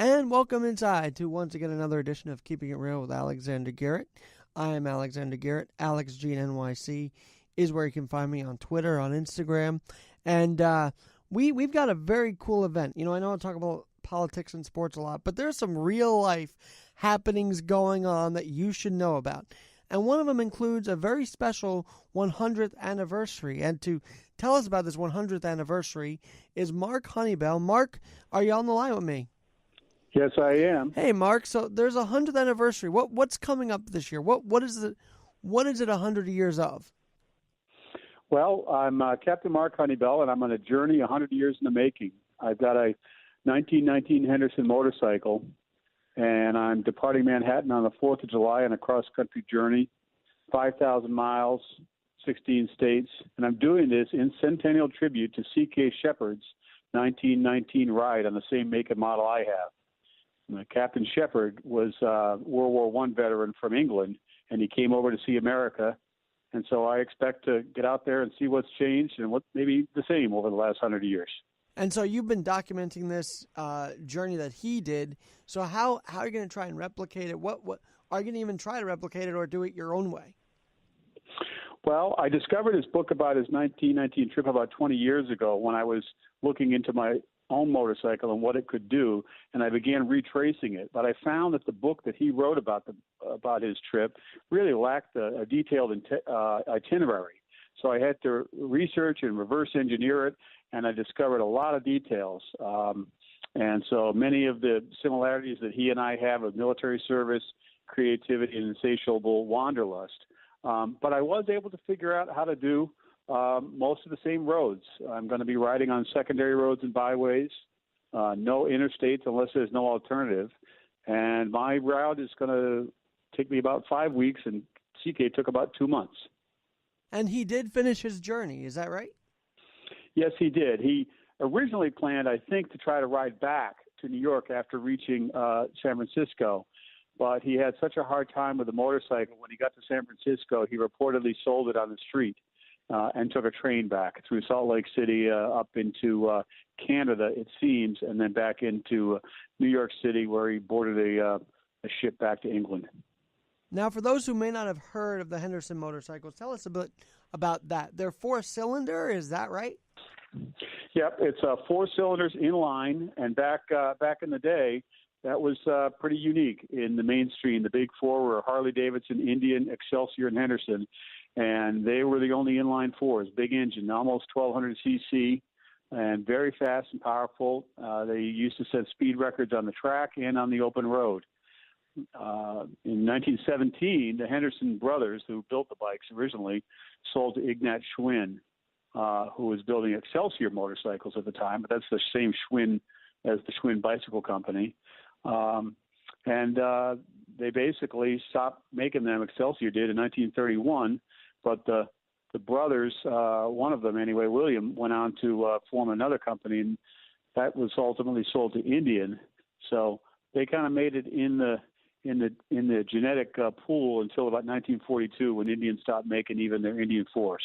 And welcome inside to once again another edition of Keeping It Real with Alexander Garrett. I am Alexander Garrett. AlexGNYC is where you can find me on Twitter, on Instagram. And we've got a very cool event. You know, I know I talk about politics and sports a lot, but there's some real life happenings going on that you should know about. And one of them includes a very special 100th anniversary. And to tell us about this 100th anniversary is Mark Hunnibell. Mark, are you on the line with me? Yes, I am. Hey, Mark. So there's a 100th anniversary. What's coming up this year? What is it 100 years of? Well, I'm Captain Mark Hunnibell, and I'm on a journey 100 years in the making. I've got a 1919 Henderson motorcycle, and I'm departing Manhattan on the 4th of July on a cross-country journey, 5,000 miles, 16 states, and I'm doing this in centennial tribute to C.K. Shepard's 1919 ride on the same make and model I have. Captain Shepard was a World War I veteran from England, and he came over to see America. And so I expect to get out there and see what's changed and what may be the same over the last 100 years. And so you've been documenting this journey that he did. So how are you going to try and replicate it? What are you going to even try to replicate it or do it your own way? Well, I discovered his book about his 1919 trip about 20 years ago when I was looking into my own motorcycle and what it could do, and I began retracing it. But I found that the book that he wrote about his trip really lacked a detailed itinerary. So I had to research and reverse engineer it, and I discovered a lot of details. And so many of the similarities that he and I have of military service, creativity, and insatiable wanderlust. But I was able to figure out how to do most of the same roads. I'm going to be riding on secondary roads and byways, no interstates unless there's no alternative. And my route is going to take me about 5 weeks, and CK took about 2 months. And he did finish his journey, is that right? Yes, he did. He originally planned, I think, to try to ride back to New York after reaching San Francisco. But he had such a hard time with the motorcycle. When he got to San Francisco, he reportedly sold it on the street. And took a train back through Salt Lake City up into Canada, it seems, and then back into New York City where he boarded a ship back to England. Now, for those who may not have heard of the Henderson motorcycles, tell us a bit about that. They're 4-cylinder, is that right? Yep, it's 4 cylinders in line, and back in the day, that was pretty unique in the mainstream. The big four were Harley-Davidson, Indian, Excelsior, and Henderson. And they were the only inline 4s, big engine, almost 1,200 cc, and very fast and powerful. They used to set speed records on the track and on the open road. In 1917, the Henderson brothers, who built the bikes originally, sold to Ignat Schwinn, who was building Excelsior motorcycles at the time, but that's the same Schwinn as the Schwinn Bicycle Company. And they basically stopped making them. Excelsior did in 1931. But the brothers, one of them anyway, William, went on to form another company, and that was ultimately sold to Indian. So they kind of made it in the genetic pool until about 1942, when Indian stopped making even their Indian 4s.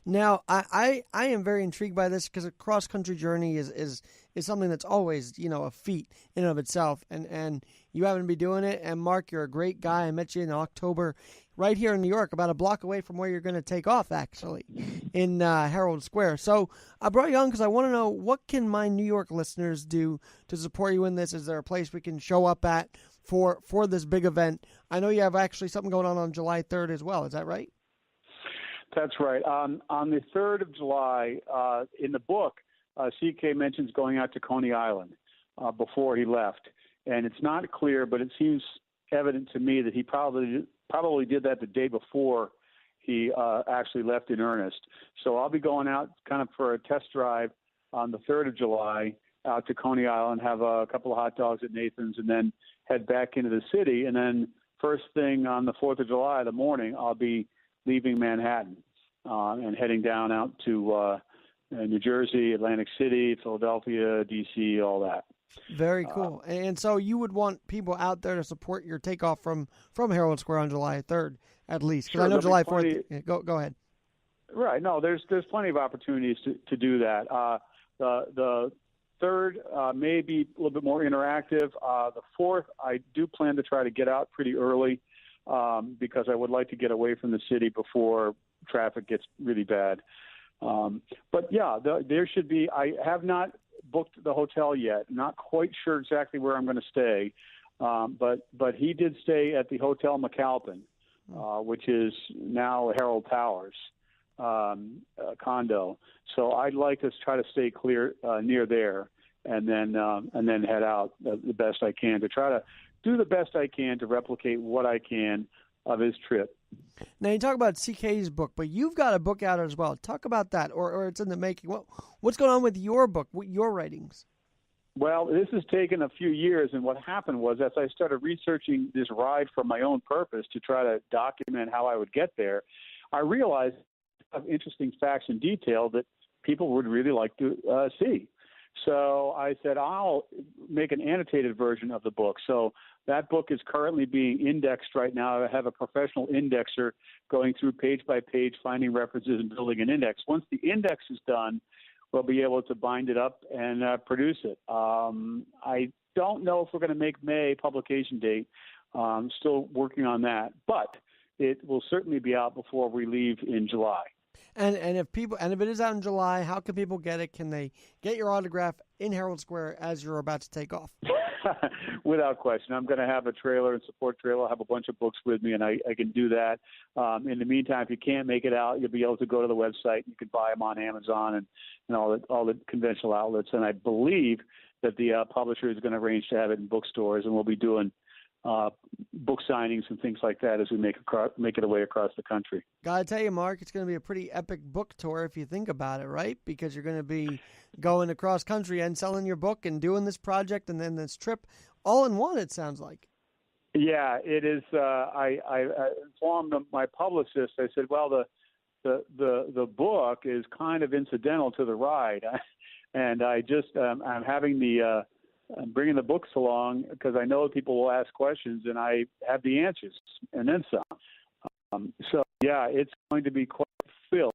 Now, I am very intrigued by this because a cross-country journey is something that's always, a feat in and of itself. And you happen to be doing it. And, Mark, you're a great guy. I met you in October right here in New York, about a block away from where you're going to take off, actually, in Herald Square. So I brought you on because I want to know, what can my New York listeners do to support you in this? Is there a place we can show up at for this big event? I know you have actually something going on July 3rd as well. Is that right? That's right. On the 3rd of July, in the book, CK mentions going out to Coney Island before he left. And it's not clear, but it seems evident to me that he probably did that the day before he actually left in earnest. So I'll be going out kind of for a test drive on the 3rd of July out to Coney Island, have a couple of hot dogs at Nathan's, and then head back into the city. And then first thing on the 4th of July, the morning, I'll be leaving Manhattan and heading down out to New Jersey, Atlantic City, Philadelphia, D.C., all that. Very cool. And so you would want people out there to support your takeoff from Herald Square on July 3rd, at least. Because sure, I know July 4th. Go ahead. Right. No, there's plenty of opportunities to do that. The third may be a little bit more interactive. The fourth, I do plan to try to get out pretty early because I would like to get away from the city before traffic gets really bad. But yeah, there should be. I have not booked the hotel yet. Not quite sure exactly where I'm going to stay. But he did stay at the Hotel McAlpin, which is now Harold Towers condo. So I'd like to try to stay clear near there, and then head out the best I can to try to do the best I can to replicate what I can of his trip. Now you talk about CK's book, but you've got a book out as well. Talk about that, or it's in the making. What's going on with your book, your writings? Well, this has taken a few years, and what happened was as I started researching this ride for my own purpose to try to document how I would get there, I realized of interesting facts and detail that people would really like to see. So I said, I'll make an annotated version of the book. So that book is currently being indexed right now. I have a professional indexer going through page by page, finding references and building an index. Once the index is done, we'll be able to bind it up and produce it. I don't know if we're going to make May publication date. I'm still working on that, but it will certainly be out before we leave in July. And if it is out in July, how can people get it? Can they get your autograph in Herald Square as you're about to take off? Without question. I'm going to have a trailer and support trailer. I'll have a bunch of books with me, and I can do that. In the meantime, if you can't make it out, you'll be able to go to the website. You can buy them on Amazon and all the conventional outlets. And I believe that the publisher is going to arrange to have it in bookstores, and we'll be doing book signings and things like that as we make it away across the country. Gotta tell you, Mark, it's going to be a pretty epic book tour if you think about it, right? Because you're going to be going across country and selling your book and doing this project and then this trip all in one, it sounds like. Yeah, it is. I informed my publicist. I said, well, the book is kind of incidental to the ride, and I just I'm having I'm bringing the books along because I know people will ask questions, and I have the answers, and then some. So, yeah, it's going to be quite filled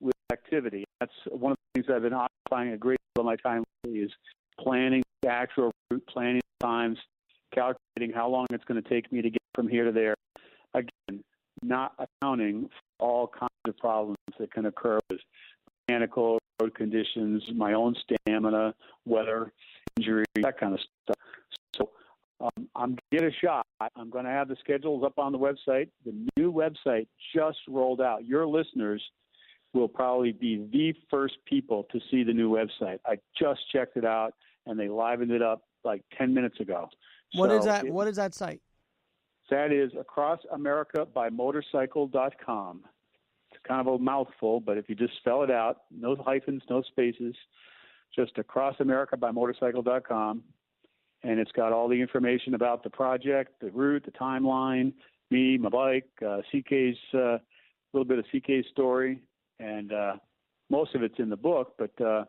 with activity. That's one of the things I've been occupying a great deal of my time lately is planning the actual route, planning times, calculating how long it's going to take me to get from here to there. Again, not accounting for all kinds of problems that can occur with mechanical road conditions, my own stamina, weather, injury, that kind of stuff. So I'm going to get a shot. I'm going to have the schedules up on the website. The new website just rolled out. Your listeners will probably be the first people to see the new website. I just checked it out, and they livened it up like 10 minutes ago. What is that? What is that site? That is AcrossAmericaByMotorcycle.com. It's kind of a mouthful, but if you just spell it out, no hyphens, no spaces, just AcrossAmericaByMotorcycle.com, and it's got all the information about the project, the route, the timeline, me, my bike, CK's, a little bit of CK's story, and most of it's in the book, but I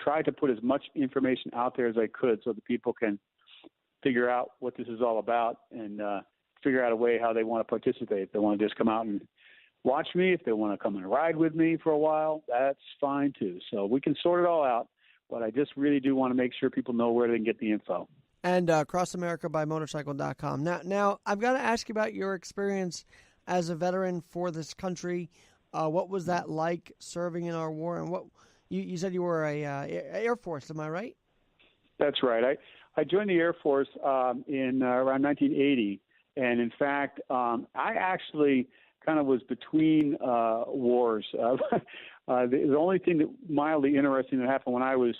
tried to put as much information out there as I could so that people can figure out what this is all about and figure out a way how they want to participate. If they want to just come out and watch me, if they want to come and ride with me for a while, that's fine too. So we can sort it all out, but I just really do want to make sure people know where they can get the info. And CrossAmericaByMotorcycle.com. Now I've got to ask you about your experience as a veteran for this country. What was that like serving in our war? And what you said you were a Air Force, am I right? That's right. I joined the Air Force in around 1980, and in fact, I actually kind of was between wars. The only thing that mildly interesting that happened when I was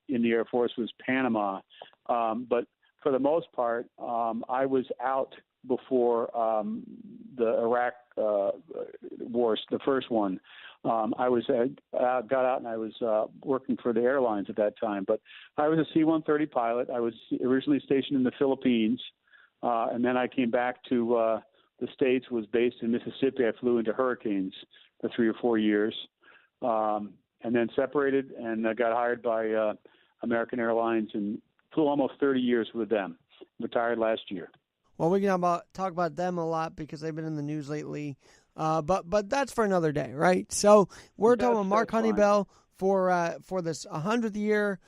in the Air Force was Panama, but for the most part, I was out before the Iraq wars, the first one. I got out and I was working for the airlines at that time. But I was a C-130 pilot. I was originally stationed in the Philippines, and then I came back to the States, was based in Mississippi. I flew into hurricanes for 3 or 4 years, and then separated and got hired by American Airlines and flew almost 30 years with them. Retired last year. Well, we can talk about them a lot because they've been in the news lately. But that's for another day, right? So we're talking about Mark Hunnibell, for this 100th year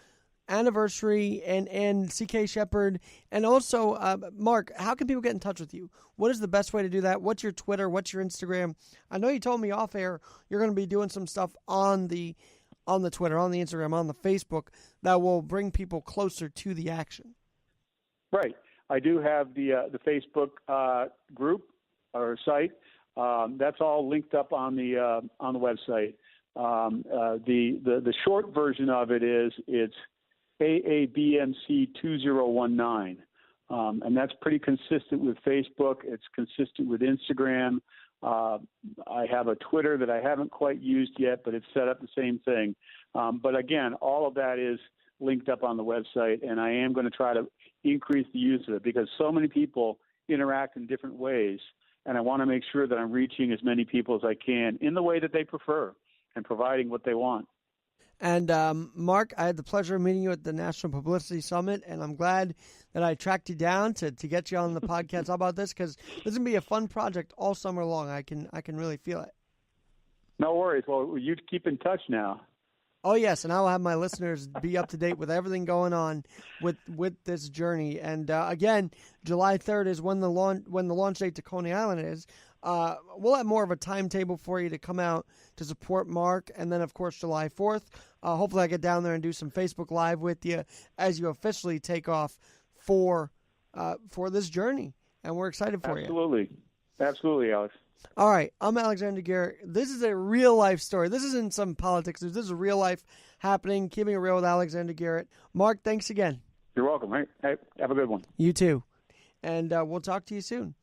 anniversary and CK Shepherd. And also, Mark, how can people get in touch with you? What is the best way to do that? What's your Twitter? What's your Instagram? I know you told me off air you're going to be doing some stuff on the Twitter, on the Instagram, on the Facebook that will bring people closer to the action. Right. I do have the Facebook group or site. That's all linked up on the website. The short version of it is it's AABMC 2019, and that's pretty consistent with Facebook. It's consistent with Instagram. I have a Twitter that I haven't quite used yet, but it's set up the same thing. But again, all of that is linked up on the website, and I am going to try to increase the use of it because so many people interact in different ways, and I want to make sure that I'm reaching as many people as I can in the way that they prefer and providing what they want. And Mark, I had the pleasure of meeting you at the National Publicity Summit, and I'm glad that I tracked you down to get you on the podcast. How about this? Because this is going to be a fun project all summer long. I can really feel it. No worries. Well, you keep in touch now. Oh, yes, and I will have my listeners be up to date with everything going on with this journey. And again, July 3rd is when the launch date to Coney Island is. We'll have more of a timetable for you to come out to support Mark, and then, of course, July 4th. Hopefully I get down there and do some Facebook Live with you as you officially take off for this journey, and we're excited for you. Absolutely, Alex. All right, I'm Alexander Garrett. This is a real-life story. This isn't some politics. This is real life happening, keeping it real with Alexander Garrett. Mark, thanks again. You're welcome. Hey, have a good one. You too. And we'll talk to you soon.